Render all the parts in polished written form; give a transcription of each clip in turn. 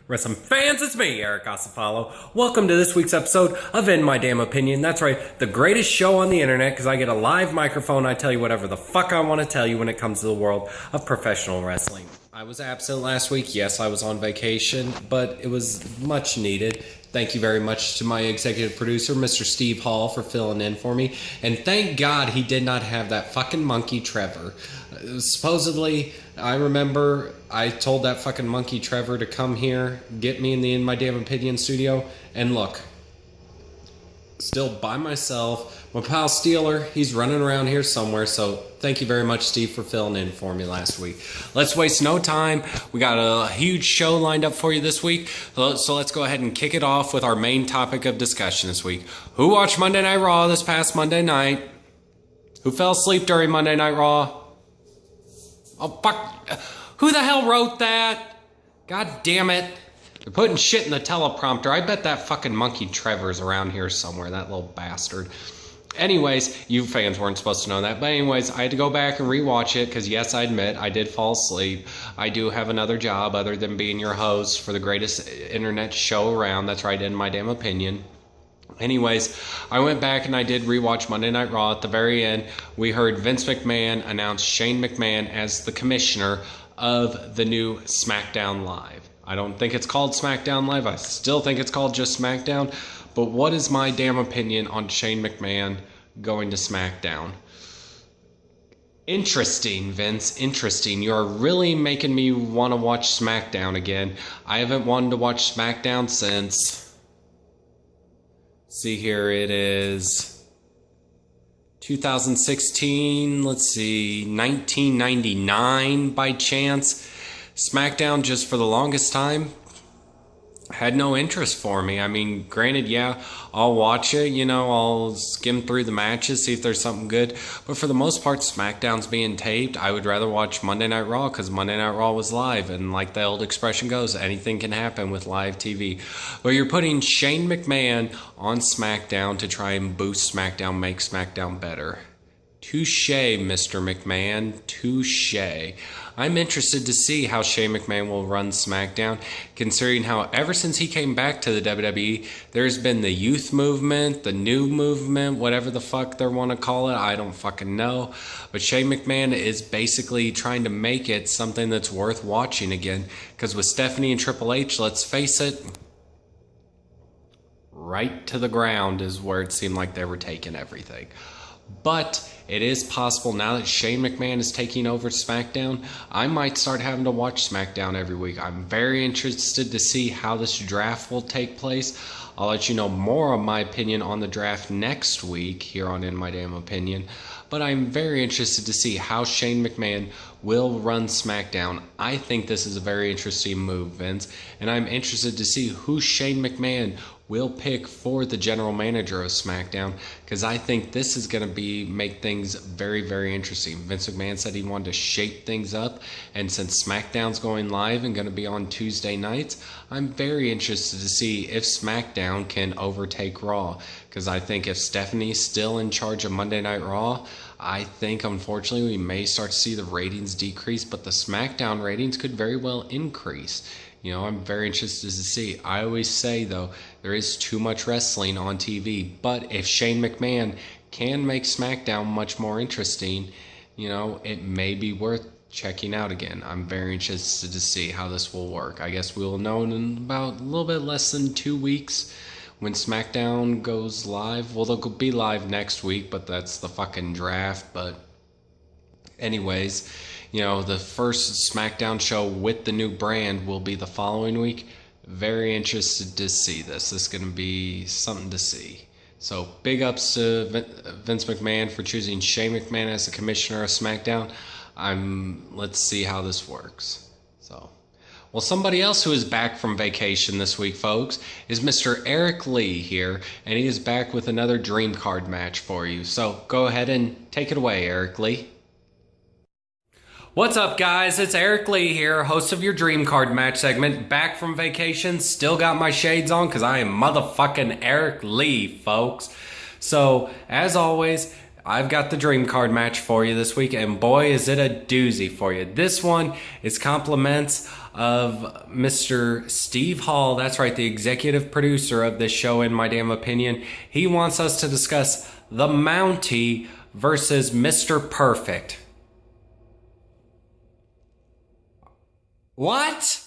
Wrestling fans, it's me, Eric Osafalo. Welcome to this week's episode of In My Damn Opinion. That's right, the greatest show on the internet because I get a live microphone. I tell you whatever the fuck I want to tell you when it comes to the world of professional wrestling. I was absent last week. Yes, I was on vacation, but it was much needed. Thank you very much to my executive producer, Mr. Steve Hall, for filling in for me. And thank God he did not have that fucking monkey Trevor. Supposedly, I remember I told that fucking monkey Trevor to come here, get me in My Damn Opinion studio, and look, still by myself. My pal Steeler, he's running around here somewhere, so thank you very much, Steve, for filling in for me last week. Let's waste no time. We got a huge show lined up for you this week, so let's go ahead and kick it off with our main topic of discussion this week. Who watched Monday Night Raw this past Monday night? Who fell asleep during Monday Night Raw? Oh, fuck. Who the hell wrote that? God damn it. They're putting shit in the teleprompter. I bet that fucking monkey Trevor's around here somewhere, that little bastard. Anyways, you fans weren't supposed to know that. But anyways, I had to go back and rewatch it because, yes, I admit, I did fall asleep. I do have another job other than being your host for the greatest internet show around. That's right, In My Damn Opinion. Anyways, I went back and I did rewatch Monday Night Raw. At the very end, we heard Vince McMahon announce Shane McMahon as the commissioner of the new SmackDown Live. I don't think it's called SmackDown Live. I still think it's called just SmackDown. But what is my damn opinion on Shane McMahon going to SmackDown? Interesting, Vince. Interesting. You're really making me want to watch SmackDown again. I haven't wanted to watch SmackDown since... See here, it is 2016, let's see, 1999 by chance. SmackDown, just for the longest time, had no interest for me. I mean, granted, yeah, I'll watch it, I'll skim through the matches, see if there's something good. But for the most part, SmackDown's being taped. I would rather watch Monday Night Raw because Monday Night Raw was live. And like the old expression goes, anything can happen with live TV. But you're putting Shane McMahon on SmackDown to try and boost SmackDown, make SmackDown better. Touche, Mr. McMahon. Touche. I'm interested to see how Shane McMahon will run SmackDown, considering how ever since he came back to the WWE, there's been the youth movement, the new movement, whatever the fuck they want to call it. I don't fucking know. But Shane McMahon is basically trying to make it something that's worth watching again. Because with Stephanie and Triple H, let's face it, right to the ground is where it seemed like they were taking everything. But it is possible now that Shane McMahon is taking over SmackDown, I might start having to watch SmackDown every week. I'm very interested to see how this draft will take place. I'll let you know more of my opinion on the draft next week here on In My Damn Opinion. But I'm very interested to see how Shane McMahon will run SmackDown. I think this is a very interesting move, Vince. And I'm interested to see who Shane McMahon will pick for the general manager of SmackDown, because I think this is going to make things very, very interesting. Vince McMahon said he wanted to shape things up, and since SmackDown's going live and going to be on Tuesday nights, I'm very interested to see if SmackDown can overtake Raw, because I think if Stephanie's still in charge of Monday Night Raw, I think unfortunately we may start to see the ratings decrease, but the SmackDown ratings could very well increase. I'm very interested to see. I always say, though, there is too much wrestling on TV. But if Shane McMahon can make SmackDown much more interesting, it may be worth checking out again. I'm very interested to see how this will work. I guess we'll know in about a little bit less than 2 weeks when SmackDown goes live. Well, they'll be live next week, but that's the fucking draft. But anyways... the first SmackDown show with the new brand will be the following week. Very interested to see this. This is going to be something to see. So, big ups to Vince McMahon for choosing Shane McMahon as the commissioner of SmackDown. Let's see how this works. Well, somebody else who is back from vacation this week, folks, is Mr. Eric Lee here, and he is back with another Dream Card match for you. So, go ahead and take it away, Eric Lee. What's up, guys? It's Eric Lee here, host of your Dream Card match segment, back from vacation, still got my shades on because I am motherfucking Eric Lee, folks. So, as always, I've got the dream card match for you this week, and boy, is it a doozy for you. This one is compliments of Mr. Steve Hall. That's right, the executive producer of this show, in my damn opinion. He wants us to discuss the Mountie versus Mr. Perfect. What?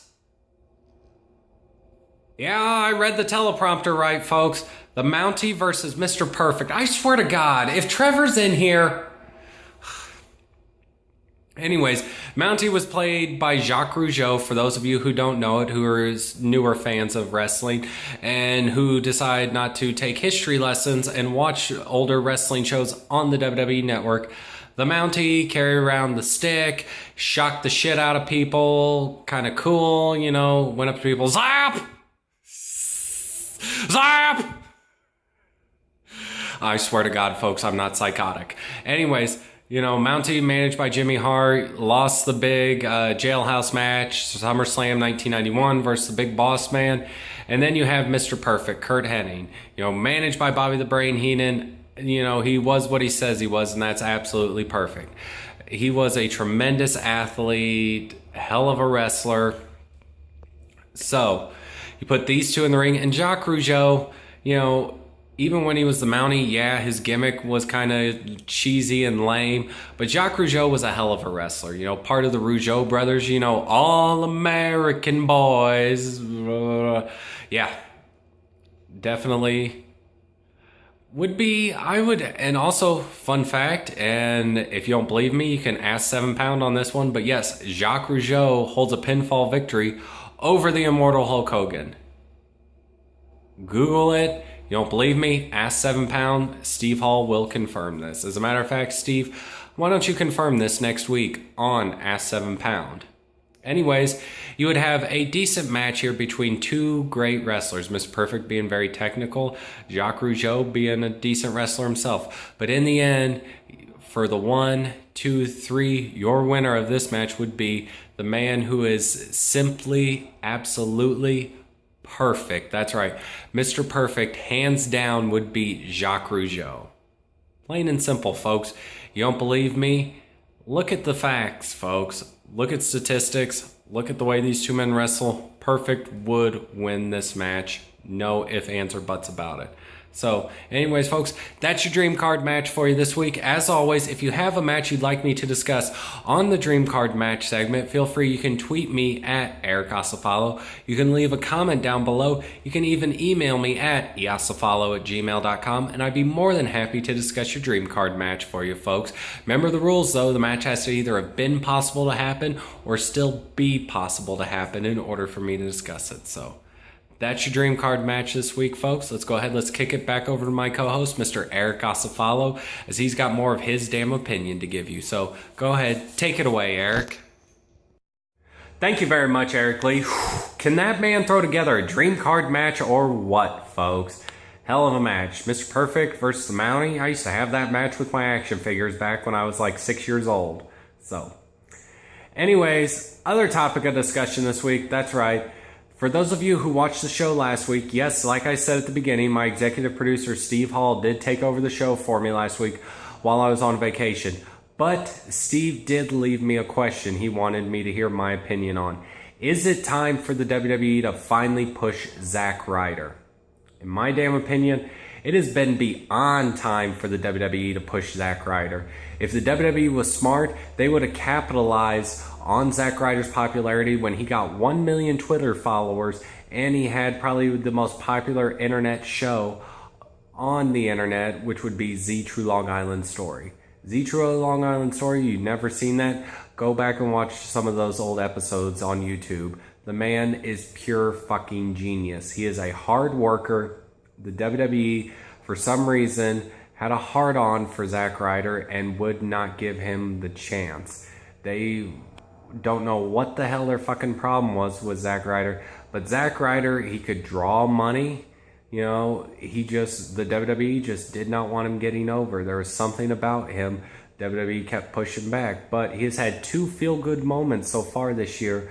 Yeah, I read the teleprompter right, folks. The Mountie versus Mr. Perfect. I swear to God, if Trevor's in here... Anyways, Mountie was played by Jacques Rougeau, for those of you who don't know it, who are newer fans of wrestling, and who decide not to take history lessons and watch older wrestling shows on the WWE Network. The Mountie carried around the stick, shocked the shit out of people, kind of cool, you know, went up to people, zap! Zap! I swear to God, folks, I'm not psychotic. Anyways, you know, Mountie, managed by Jimmy Hart, lost the big jailhouse match, SummerSlam 1991 versus the Big Boss Man. And then you have Mr. Perfect, Curt Hennig, you know, managed by Bobby the Brain Heenan. You know, he was what he says he was, and that's absolutely perfect. He was a tremendous athlete, hell of a wrestler. So, you put these two in the ring, and Jacques Rougeau, you know, even when he was the Mountie, yeah, his gimmick was kind of cheesy and lame, but Jacques Rougeau was a hell of a wrestler. You know, part of the Rougeau brothers, you know, all American boys. Yeah, definitely would be, and also, fun fact, and if you don't believe me, you can ask 7 Pound on this one, but yes, Jacques Rougeau holds a pinfall victory over the immortal Hulk Hogan. Google it. You don't believe me? Ask 7 Pound. Steve Hall will confirm this. As a matter of fact, Steve, why don't you confirm this next week on Ask 7 Pound? Anyways, you would have a decent match here between two great wrestlers. Mr. Perfect being very technical, Jacques Rougeau being a decent wrestler himself. But in the end, for the 1, 2, 3, your winner of this match would be the man who is simply, absolutely perfect. That's right. Mr. Perfect, hands down, would be Jacques Rougeau. Plain and simple, folks. You don't believe me? Look at the facts, folks. Look at statistics. Look at the way these two men wrestle. Perfect would win this match. No ifs, ands, or buts about it. So, anyways, folks, that's your Dream Card match for you this week. As always, if you have a match you'd like me to discuss on the Dream Card match segment, feel free. You can tweet me at Eric Asafalo. You can leave a comment down below. You can even email me at easafalo@gmail.com, and I'd be more than happy to discuss your Dream Card match for you, folks. Remember the rules, though. The match has to either have been possible to happen or still be possible to happen in order for me to discuss it. So, that's your Dream Card match this week, folks. Let's go ahead. Let's kick it back over to my co-host, Mr. Eric Asafalo, as he's got more of his damn opinion to give you. So go ahead. Take it away, Eric. Thank you very much, Eric Lee. Can that man throw together a Dream Card match or what, folks? Hell of a match. Mr. Perfect versus the Mountie. I used to have that match with my action figures back when I was like 6 years old. So, anyways, other topic of discussion this week. That's right. For those of you who watched the show last week, yes, like I said at the beginning, my executive producer, Steve Hall, did take over the show for me last week while I was on vacation. But Steve did leave me a question he wanted me to hear my opinion on. Is it time for the WWE to finally push Zack Ryder? In my damn opinion, it has been beyond time for the WWE to push Zack Ryder. If the WWE was smart, they would have capitalized on Zack Ryder's popularity when he got 1 million Twitter followers and he had probably the most popular internet show on the internet, which would be Z True Long Island Story. Z True Long Island Story, you've never seen that? Go back and watch some of those old episodes on YouTube. The man is pure fucking genius. He is a hard worker. The WWE, for some reason, had a hard-on for Zack Ryder and would not give him the chance. They don't know what the hell their fucking problem was with Zack Ryder, but Zack Ryder, he could draw money. You know, the WWE just did not want him getting over. There was something about him. WWE kept pushing back, but he has had 2 feel-good moments so far this year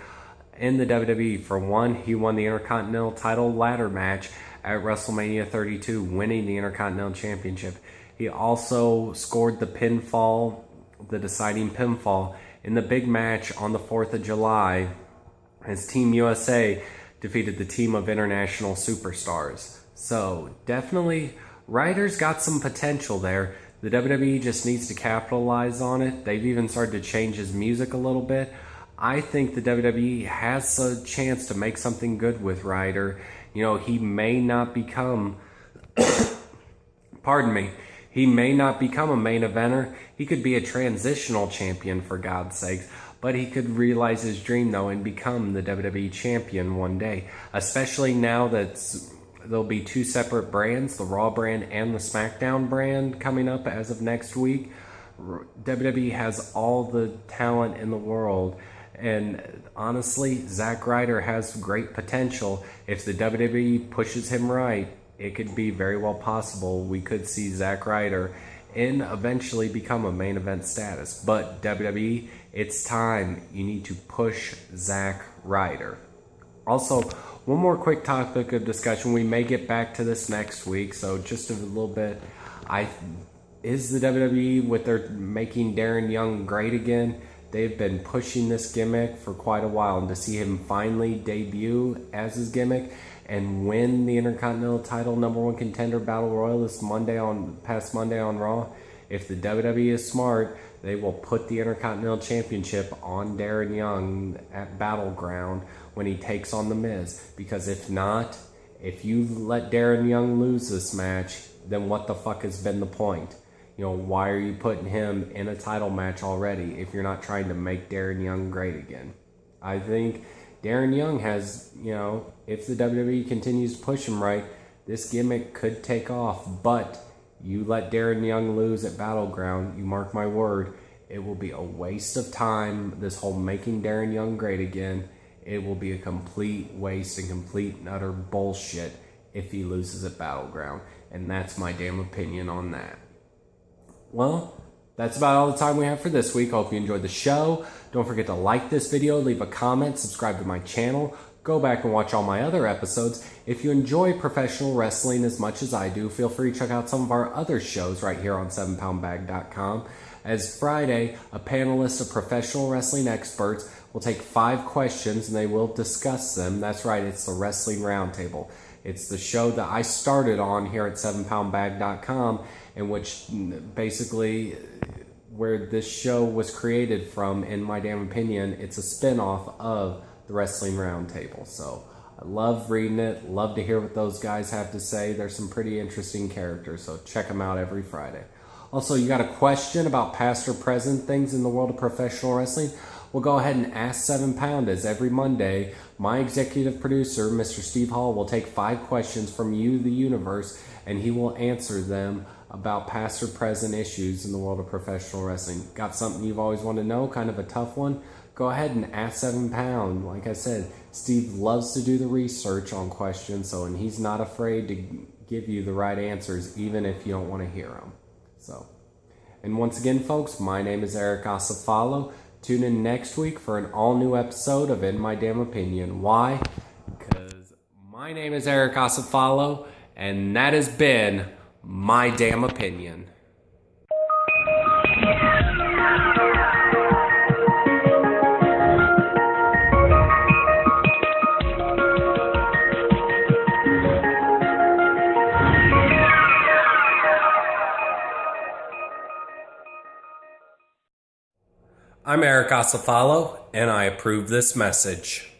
in the WWE. For one, he won the Intercontinental title ladder match at WrestleMania 32, winning the Intercontinental Championship. He also scored the deciding pinfall in the big match on the 4th of July as Team USA defeated the team of international superstars. So definitely, Ryder's got some potential there. The WWE just needs to capitalize on it. They've even started to change his music a little bit. I think the WWE has a chance to make something good with Ryder. You know, he may not become, pardon me, he may not become a main eventer. He could be a transitional champion, for God's sakes. But he could realize his dream, though, and become the WWE champion one day. Especially now that there'll be two separate brands, the Raw brand and the SmackDown brand, coming up as of next week. WWE has all the talent in the world. And honestly, Zack Ryder has great potential. If the WWE pushes him right, it could be very well possible we could see Zack Ryder and eventually become a main event status. But WWE, it's time. You need to push Zack Ryder. Also, one more quick topic of discussion. We may get back to this next week, so just a little bit. Is the WWE, with their making Darren Young great again, they've been pushing this gimmick for quite a while, and to see him finally debut as his gimmick and win the Intercontinental title #1 contender battle royal this past Monday on Raw, if the WWE is smart, they will put the Intercontinental Championship on Darren Young at Battleground when he takes on The Miz. Because if not, if you let Darren Young lose this match, then what the fuck has been the point? You know, why are you putting him in a title match already if you're not trying to make Darren Young great again? I think Darren Young has, you know, if the WWE continues to push him right, this gimmick could take off. But you let Darren Young lose at Battleground, you mark my word, it will be a waste of time. This whole making Darren Young great again, it will be a complete waste and complete and utter bullshit if he loses at Battleground. And that's my damn opinion on that. Well, that's about all the time we have for this week. Hope you enjoyed the show. Don't forget to like this video, leave a comment, subscribe to my channel. Go back and watch all my other episodes. If you enjoy professional wrestling as much as I do, feel free to check out some of our other shows right here on 7poundbag.com. As Friday, a panelist of professional wrestling experts will take 5 questions and they will discuss them. That's right, it's the Wrestling Roundtable. It's the show that I started on here at 7poundbag.com, in which basically where this show was created from, in my damn opinion, it's a spin-off of the Wrestling Roundtable. So I love reading it, love to hear what those guys have to say. There's some pretty interesting characters, so check them out every Friday. Also, you got a question about past or present things in the world of professional wrestling? Well, go ahead and ask 7 Pound, as every Monday, my executive producer, Mr. Steve Hall, will take 5 questions from you, the universe, and he will answer them about past or present issues in the world of professional wrestling. Got something you've always wanted to know, kind of a tough one? Go ahead and ask 7 Pound. Like I said, Steve loves to do the research on questions, and he's not afraid to give you the right answers, even if you don't want to hear them. So, and once again, folks, my name is Eric Acefalo. Tune in next week for an all-new episode of In My Damn Opinion. Why? Because my name is Eric Acefalo, and that has been My Damn Opinion. I'm Eric Acefalo, and I approve this message.